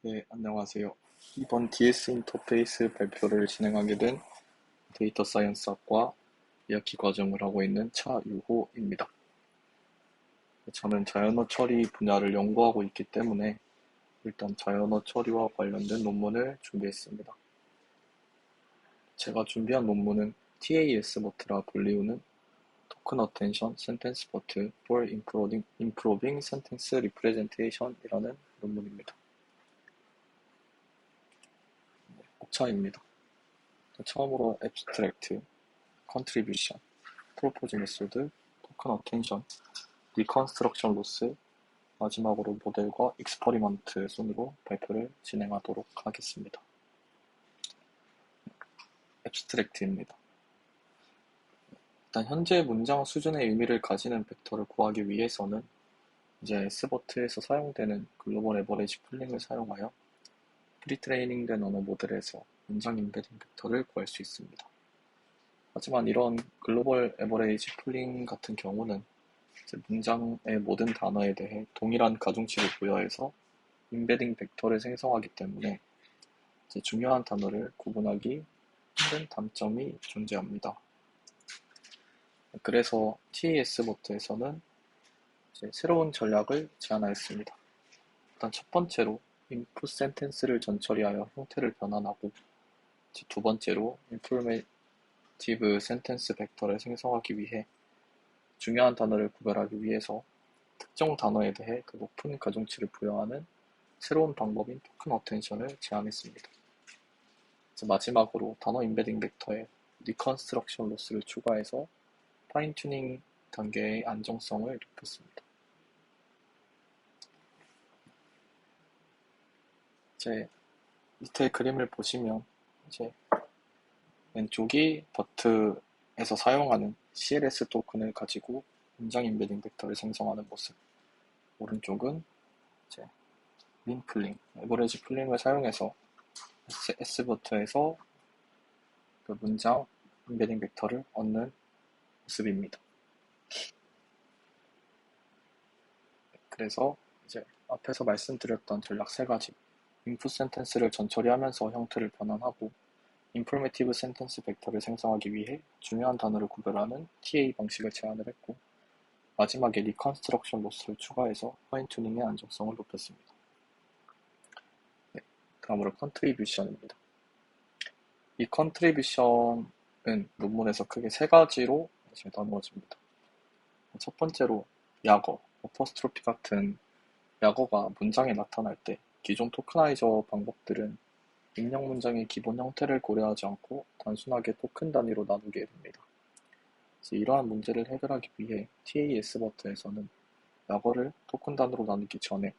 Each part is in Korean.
네, 안녕하세요. 이번 DS 인터페이스 발표를 진행하게 된 데이터 사이언스학과 2학기 과정을 하고 있는 차유호입니다. 저는 자연어 처리 분야를 연구하고 있기 때문에 일단 자연어 처리와 관련된 논문을 준비했습니다. 제가 준비한 논문은 TAS 버트라 불리우는 Token Attention Sentence Bot for Improving Sentence Representation 이라는 논문입니다. 목차입니다. 처음으로 abstract, contribution, propose method, token attention, reconstruction loss, 마지막으로 모델과 experiment 순으로 발표를 진행하도록 하겠습니다. abstract입니다. 일단 현재 문장 수준의 의미를 가지는 벡터를 구하기 위해서는 이제 S버트에서 사용되는 글로벌 에버리지 풀링을 사용하여 프리트레이닝된 언어 모델에서 문장 임베딩 벡터를 구할 수 있습니다. 하지만 이런 글로벌 에버레이지 풀링 같은 경우는 문장의 모든 단어에 대해 동일한 가중치를 부여해서 임베딩 벡터를 생성하기 때문에 중요한 단어를 구분하기 힘든 단점이 존재합니다. 그래서 TAS 버트에서는 새로운 전략을 제안하였습니다. 일단 첫 번째로 input sentence를 전처리하여 형태를 변환하고, 두 번째로 informative sentence 벡터를 생성하기 위해 중요한 단어를 구별하기 위해서 특정 단어에 대해 그 높은 가중치를 부여하는 새로운 방법인 토큰 어텐션을 제안했습니다. 마지막으로 단어 임베딩 벡터에 리컨스트럭션 로스를 추가해서 파인 튜닝 단계의 안정성을 높였습니다. 밑에 그림을 보시면 왼쪽이 버트에서 사용하는 CLS 토큰을 가지고 문장 임베딩 벡터를 생성하는 모습, 오른쪽은 민 풀링, 에버리지 풀링을 사용해서 S버트에서 그 문장 임베딩 벡터를 얻는 모습입니다. 그래서 앞에서 말씀드렸던 전략 세 가지, 인풋 센텐스를 전처리하면서 형태를 변환하고, 인포메이티브 센텐스 벡터를 생성하기 위해 중요한 단어를 구별하는 TA 방식을 제안을 했고, 마지막에 리컨스트럭션 로스를 추가해서 파인 튜닝의 안정성을 높였습니다. 다음으로 컨트리뷰션입니다. 이 컨트리뷰션은 논문에서 크게 세 가지로 나누어집니다. 첫 번째로 약어, 어퍼스트로피 같은 약어가 문장에 나타날 때 기존 토크나이저 방법들은 입력 문장의 기본 형태를 고려하지 않고 단순하게 토큰 단위로 나누게 됩니다. 이러한 문제를 해결하기 위해 TAS 버트에서는 약어를 토큰 단위로 나누기 전에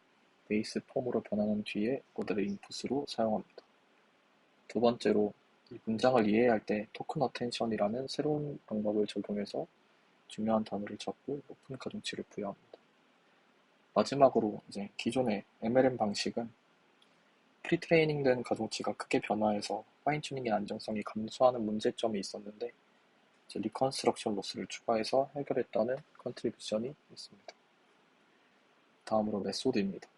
베이스 폼으로 변환한 뒤에 모델의 인풋으로 사용합니다. 두 번째로 이 문장을 이해할 때 토큰 어텐션이라는 새로운 방법을 적용해서 중요한 단어를 잡고 높은 가중치를 부여합니다. 마지막으로 기존의 MLM 방식은 프리트레이닝된 가중치가 크게 변화해서 파인 튜닝의 안정성이 감소하는 문제점이 있었는데 리컨스트럭션 로스를 추가해서 해결했다는 컨트리뷰션이 있습니다. 다음으로 메소드입니다.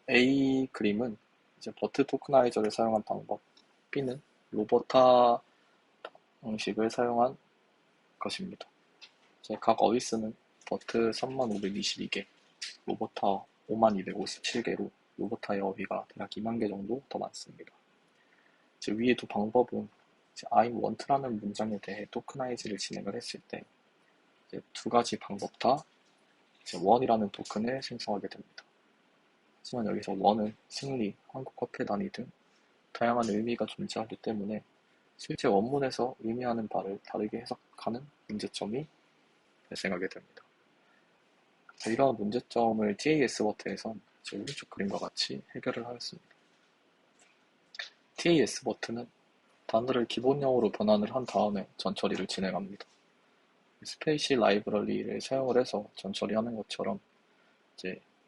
A 그림은 버트 토크나이저를 사용한 방법, B는 로버타 방식을 사용한 것입니다. 각 어휘스는 버트 3522개, 로버타 5257개로 로버타의 어휘가 대략 2만 개 정도 더 많습니다. 위의 두 방법은 I'm want라는 문장에 대해 토크나이즈를 진행을 했을 때 두 가지 방법 다 원이라는 토큰을 생성하게 됩니다. 하지만 여기서 원은 승리, 한국 화폐 단위 등 다양한 의미가 존재하기 때문에 실제 원문에서 의미하는 바를 다르게 해석하는 문제점이 발생하게 됩니다. 이러한 문제점을 TAS 버트에선 오른쪽 그림과 같이 해결을 하였습니다. TAS 버트는 단어를 기본형으로 변환을 한 다음에 전처리를 진행합니다. 스페이시 라이브러리를 사용을 해서 전처리하는 것처럼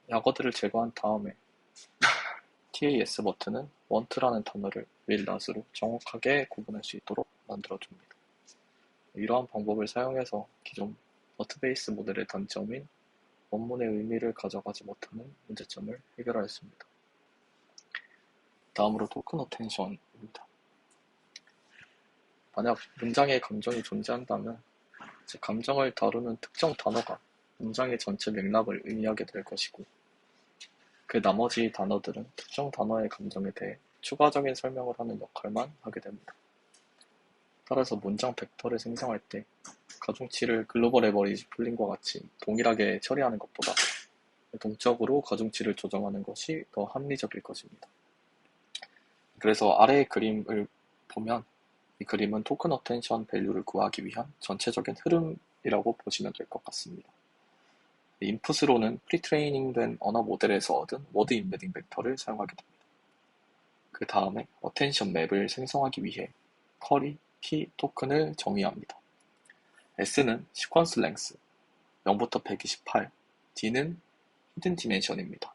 약어들을 제거한 다음에 TAS 버튼은 want라는 단어를 will not으로 정확하게 구분할 수 있도록 만들어줍니다. 이러한 방법을 사용해서 기존 버트 베이스 모델의 단점인 원문의 의미를 가져가지 못하는 문제점을 해결하였습니다. 다음으로 토큰 어텐션입니다. 만약 문장에 감정이 존재한다면 감정을 다루는 특정 단어가 문장의 전체 맥락을 의미하게 될 것이고, 그 나머지 단어들은 특정 단어의 감정에 대해 추가적인 설명을 하는 역할만 하게 됩니다. 따라서 문장 벡터를 생성할 때 가중치를 글로벌 에버리지 풀링과 같이 동일하게 처리하는 것보다 동적으로 가중치를 조정하는 것이 더 합리적일 것입니다. 그래서 아래의 그림을 보면 이 그림은 토큰 어텐션 밸류를 구하기 위한 전체적인 흐름이라고 보시면 될 것 같습니다. 인풋으로는 프리트레이닝된 언어 모델에서 얻은 워드 임베딩 벡터를 사용하게 됩니다. 그 다음에 어텐션 맵을 생성하기 위해 쿼리, 키, 토큰을 정의합니다. S는 시퀀스 랭스 0부터 128, D는 히든 디멘션입니다.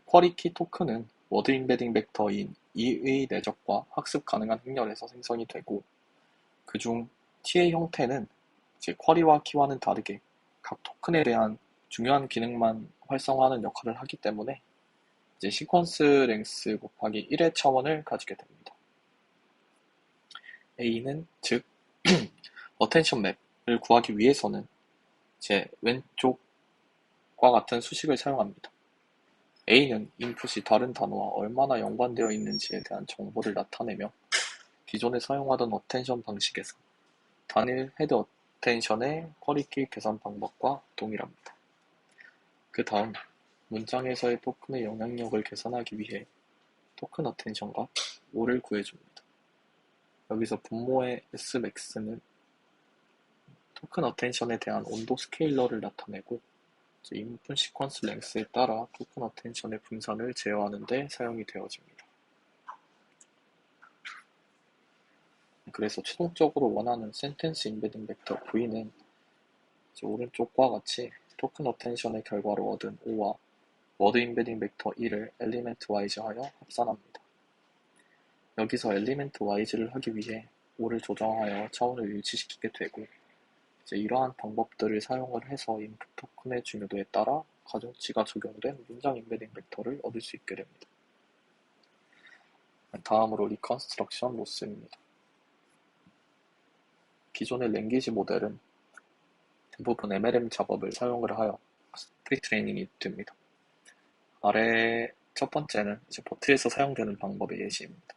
쿼리 키 토큰은 워드 임베딩 벡터인 E의 내적과 학습 가능한 행렬에서 생성이 되고, 그중 T의 형태는 쿼리와 키와는 다르게 각 토큰에 대한 중요한 기능만 활성화하는 역할을 하기 때문에 시퀀스 랭스 곱하기 1의 차원을 가지게 됩니다. A는 즉 어텐션 맵을 구하기 위해서는 제 왼쪽과 같은 수식을 사용합니다. A는 인풋이 다른 단어와 얼마나 연관되어 있는지에 대한 정보를 나타내며 기존에 사용하던 어텐션 방식에서 단일 헤드 어텐션의 쿼리키 계산 방법과 동일합니다. 그 다음 문장에서의 토큰의 영향력을 계산하기 위해 토큰 어텐션과 O를 구해줍니다. 여기서 분모의 Smax는 토큰 어텐션에 대한 온도 스케일러를 나타내고 인풋 시퀀스 랭스에 따라 토큰 어텐션의 분산을 제어하는 데 사용이 되어집니다. 그래서 최종적으로 원하는 센텐스 임베딩 벡터 V는 오른쪽과 같이 토큰 어텐션의 결과로 얻은 O와 워드 임베딩 벡터 E를 엘리멘트 와이즈하여 합산합니다. 여기서 엘리멘트 와이즈를 하기 위해 O를 조정하여 차원을 일치시키게 되고, 이러한 방법들을 사용을 해서 인풋 토큰의 중요도에 따라 가중치가 적용된 문장 임베딩 벡터를 얻을 수 있게 됩니다. 다음으로 리컨스트럭션 로스입니다. 기존의 랭귀지 모델은 대부분 MLM 작업을 사용을 하여 프리트레이닝이 됩니다. 아래 첫 번째는 버트에서 사용되는 방법의 예시입니다.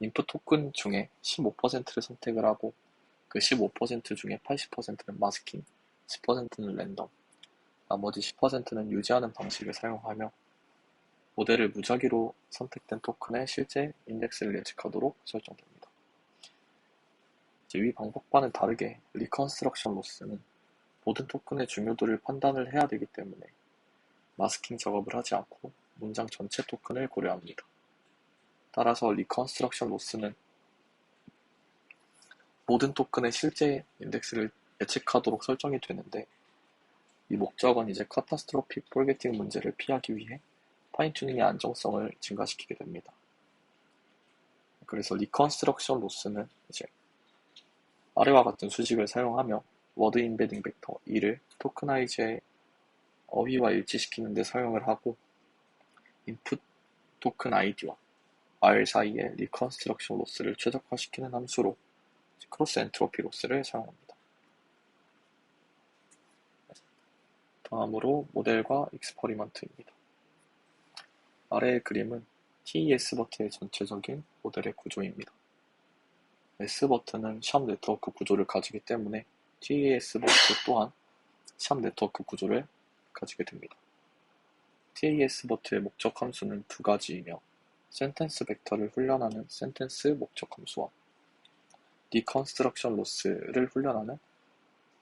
인풋 토큰 중에 15%를 선택을 하고 그 15% 중에 80%는 마스킹, 10%는 랜덤, 나머지 10%는 유지하는 방식을 사용하며 모델을 무작위로 선택된 토큰의 실제 인덱스를 예측하도록 설정됩니다. 위 방법과는 다르게 리컨스트럭션 로스는 모든 토큰의 중요도를 판단을 해야 되기 때문에 마스킹 작업을 하지 않고 문장 전체 토큰을 고려합니다. 따라서 리컨스트럭션 로스는 모든 토큰의 실제 인덱스를 예측하도록 설정이 되는데, 이 목적은 카타스트로픽 폴게팅 문제를 피하기 위해 파인튜닝의 안정성을 증가시키게 됩니다. 그래서 리컨스트럭션 로스는 아래와 같은 수식을 사용하며 워드 임베딩 벡터 E를 토크나이즈의 어휘와 일치시키는 데 사용을 하고, 인풋 토큰 ID와 R 사이의 리컨스트럭션 로스를 최적화시키는 함수로 크로스 엔트로피 로스를 사용합니다. 다음으로 모델과 익스퍼리먼트입니다. 아래의 그림은 TES-버트의 전체적인 모델의 구조입니다. S-버트는 샵 네트워크 구조를 가지기 때문에 TES-버트 또한 샵 네트워크 구조를 가지게 됩니다. TES-버트의 목적 함수는 두 가지이며, 센텐스 벡터를 훈련하는 센텐스 목적 함수와 리컨스트럭션 로스를 훈련하는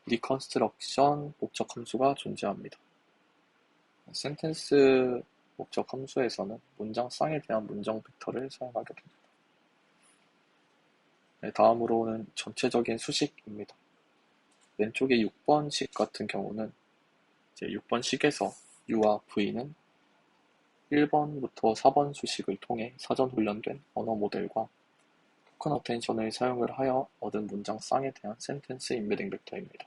리컨스트럭션 목적 함수가 존재합니다. 센텐스 목적 함수에서는 문장 쌍에 대한 문장 벡터를 사용하게 됩니다. 다음으로는 전체적인 수식입니다. 왼쪽의 6번식 같은 경우는 6번식에서 U와 V는 1번부터 4번 수식을 통해 사전 훈련된 언어 모델과 토큰 어텐션을 사용을 하여 얻은 문장 쌍에 대한 센텐스 임베딩 벡터입니다.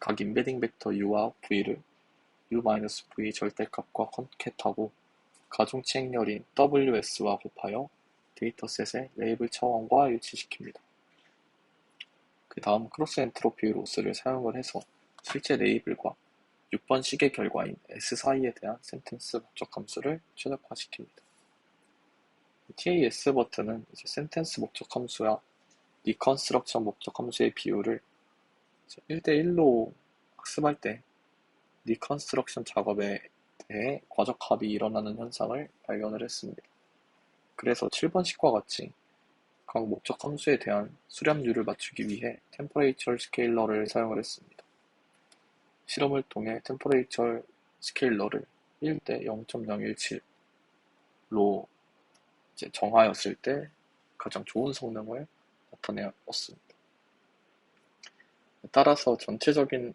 각 임베딩 벡터 u와 v를 u-v 절대값과 컨캣하고 가중치 행렬인 WS와 곱하여 데이터셋의 레이블 차원과 일치시킵니다. 그 다음 크로스 엔트로피 로스를 사용을 해서 실제 레이블과 6번 식의 결과인 S 사이에 대한 센텐스 목적 함수를 최적화시킵니다. TAS 버튼은 이제 센텐스 목적 함수와 리컨스트럭션 목적 함수의 비율을 1대1로 학습할 때 리컨스트럭션 작업에 대해 과적합이 일어나는 현상을 발견을 했습니다. 그래서 7번식과 같이 각 목적 함수에 대한 수렴률을 맞추기 위해 템퍼레이처 스케일러를 사용을 했습니다. 실험을 통해 템퍼레이처 스케일러를 1대 0.017로 정하였을 때 가장 좋은 성능을 나타내었습니다. 따라서 전체적인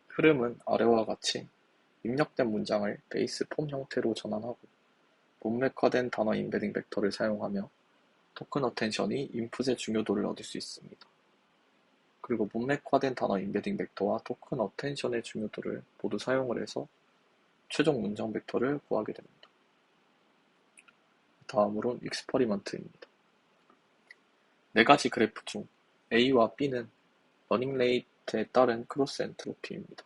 흐름은 아래와 같이 입력된 문장을 베이스 폼 형태로 전환하고 문맥화된 단어 임베딩 벡터를 사용하며 토큰 어텐션이 인풋의 중요도를 얻을 수 있습니다. 그리고 문맥화된 단어 임베딩 벡터와 토큰 어텐션의 중요도를 모두 사용을 해서 최종 문장 벡터를 구하게 됩니다. 다음으론 익스퍼리먼트입니다. 4가지 그래프 중 A와 B는 러닝 레이트에 따른 크로스 엔트로피입니다.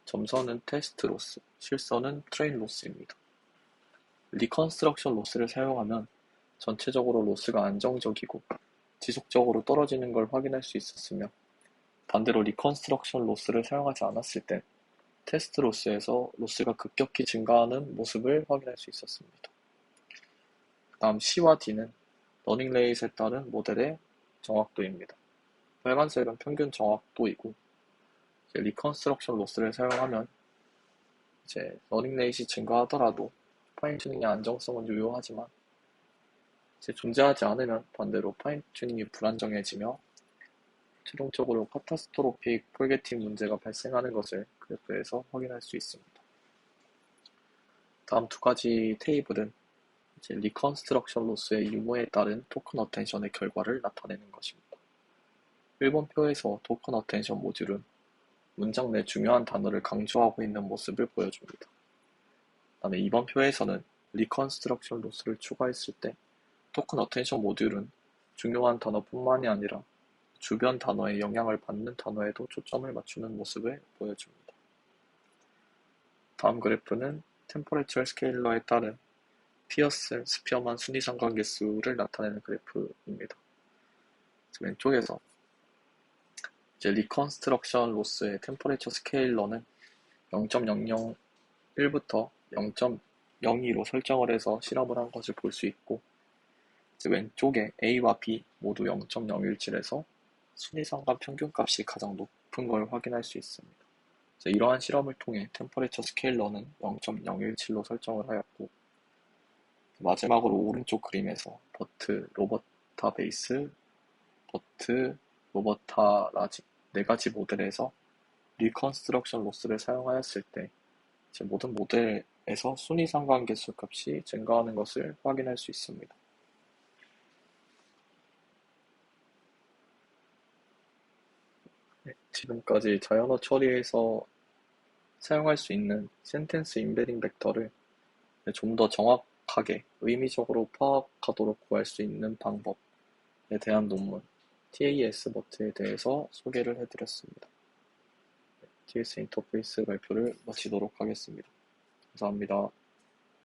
점선은 테스트 로스, 실선은 트레인 로스입니다. 리컨스트럭션 로스를 사용하면 전체적으로 로스가 안정적이고 지속적으로 떨어지는 걸 확인할 수 있었으며 반대로 리컨스트럭션 로스를 사용하지 않았을 때 테스트 로스에서 로스가 급격히 증가하는 모습을 확인할 수 있었습니다. 그 다음 C와 D는 러닝 레이트에 따른 모델의 정확도입니다. 빨간색은 평균 정확도이고 리컨스트럭션 로스를 사용하면 러닝 레이트이 증가하더라도 파인 튜닝의 안정성은 유효하지만 존재하지 않으면 반대로 파인 튜닝이 불안정해지며 최종적으로 카타스트로픽 폴게팅 문제가 발생하는 것을 그래프에서 확인할 수 있습니다. 다음 2가지 테이블은 리컨스트럭션 로스의 유무에 따른 토큰 어텐션의 결과를 나타내는 것입니다. 1번 표에서 토큰 어텐션 모듈은 문장 내 중요한 단어를 강조하고 있는 모습을 보여줍니다. 다음에 2번 표에서는 리컨스트럭션 로스를 추가했을 때 토큰 어텐션 모듈은 중요한 단어뿐만이 아니라 주변 단어에 영향을 받는 단어에도 초점을 맞추는 모습을 보여줍니다. 다음 그래프는 템퍼레처 스케일러에 따른 피어슨 스피어만 순위 상관계수를 나타내는 그래프입니다. 왼쪽에서 리컨스트럭션 로스의 템퍼레처 스케일러는 0.001부터 0.02로 설정을 해서 실험을 한 것을 볼 수 있고 왼쪽에 A와 B 모두 0.017에서 순위상관 평균값이 가장 높은 걸 확인할 수 있습니다. 이러한 실험을 통해 템퍼레처 스케일러는 0.017로 설정을 하였고 마지막으로 오른쪽 그림에서 버트, 로버타 베이스, 버트, 로버타 라지 4가지 모델에서 리컨스트럭션 로스를 사용하였을 때 모든 모델에서 순위 상관계수 값이 증가하는 것을 확인할 수 있습니다. 지금까지 자연어 처리에서 사용할 수 있는 센텐스 임베딩 벡터를 좀 더 정확하게 의미적으로 파악하도록 구할 수 있는 방법에 대한 논문 TAS 버트에 대해서 소개를 해드렸습니다. TS 인터페이스 발표를 마치도록 하겠습니다. 감사합니다.